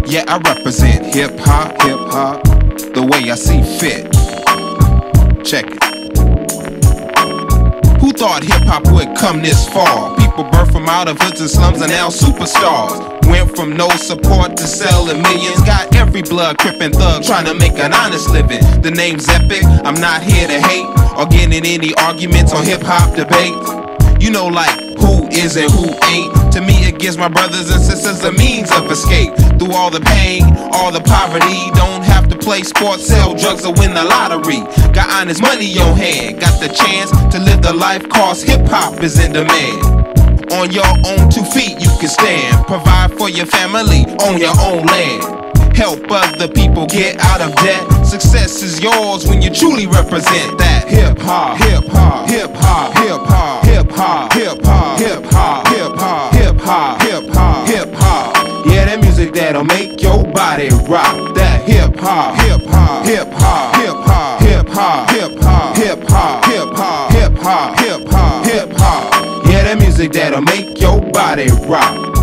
Yeah, I represent hip-hop, the way I see fit. Check it. Who thought hip-hop would come this far? People birthed from out of hoods and slums are now superstars. Went from no support to selling millions. Got every blood, crip and thug trying to make an honest living. The name's epic, I'm not here to hate or get in any arguments on hip-hop debate. You know, like, who is and who ain't. To me it gives my brothers and sisters a means of escape. Through all the pain, all the poverty. Don't have to play sports, sell drugs or win the lottery. Got honest money on hand, got the chance to live the life cause hip-hop is in demand. On your own 2 feet you can stand. Provide for your family on your own land. Help other people get out of debt. Success is yours when you truly represent that. Hip-hop, hip-hop, hip-hop, hip-hop, hip-hop, hip-hop, hip-hop, hip-hop, hip-hop, hip-hop, hip-hop. Yeah, that music that'll make your body rock. That hip-hop, hip-hop, hip-hop, hip-hop, hip-hop, hip-hop, hip-hop, hip-hop, hip-hop, hip-hop, hip-hop. Yeah, that music that'll make your body rock.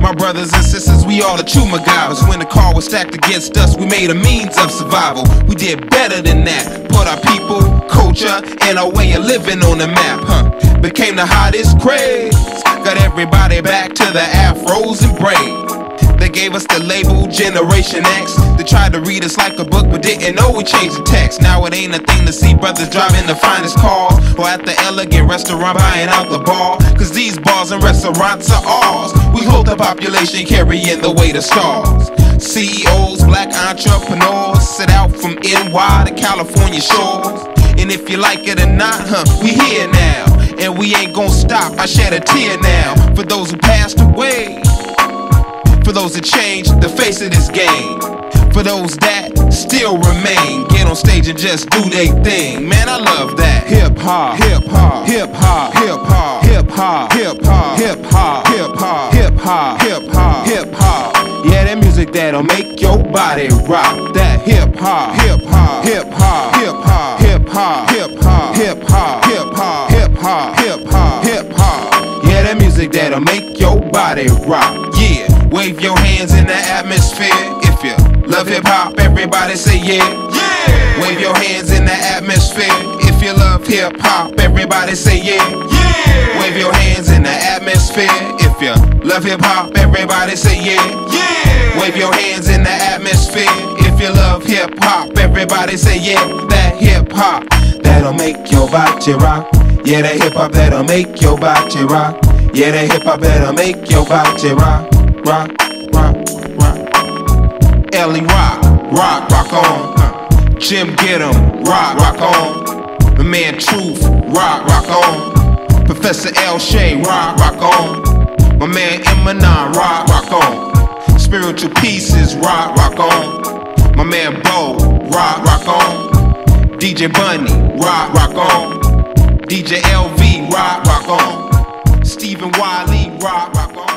My brothers and sisters, we all the true MacGyvers. When the car was stacked against us, we made a means of survival. We did better than that. Put our people, culture, and our way of living on the map, Became the hottest craze. Got everybody back to the afros and braids. They gave us the label Generation X. They tried to read us like a book but didn't know we changed the text. Now it ain't a thing to see brothers driving the finest cars or at the elegant restaurant buying out the bar. Cause these bars and restaurants are ours. We hold the population carrying the weight of stars. CEOs, black entrepreneurs set out from NY to California shores. And if you like it or not, we here now. And we ain't gon' stop, I shed a tear now. For those who passed away, for those that changed the face of this game, for those that still remain. Get on stage and just do they thing. Man, I love that. Hip-hop, hip-hop, hip-hop, hip-hop, hip-hop, hip-hop, hip-hop, hip-hop, hip-hop, hip-hop, hip-hop. Yeah, that music that'll make your body rock. That hip-hop, hip-hop, hip-hop, hip-hop, hip-hop, hip-hop, hip-hop, hip-hop, hip-hop, hip-hop, hip-hop. Yeah, that music that'll make your body rock. Yeah. Wave your hands in the atmosphere. If you love hip-hop, everybody say yeah. Yeah. Wave your hands in the atmosphere. If you love hip-hop, everybody say yeah. Yeah. Wave your hands in the atmosphere. If you love hip-hop, everybody say yeah. Yeah. Wave your hands in the atmosphere. If you love hip-hop, everybody say yeah. That hip-hop that'll make your body rock. Yeah, that hip-hop that'll make your body rock. Yeah, that hip-hop that'll make your body rock. Rock, rock, rock. Ellie rock, rock, rock on. Jim get 'em, rock, rock on. The man Truth, rock, rock on. Professor L. Shay, rock, rock on. My man Eminem, rock, rock on. Spiritual Pieces, rock, rock on. My man Bo, rock, rock on. DJ Bunny, rock, rock on. DJ LV, rock, rock on. Stephen Wiley, rock, rock on.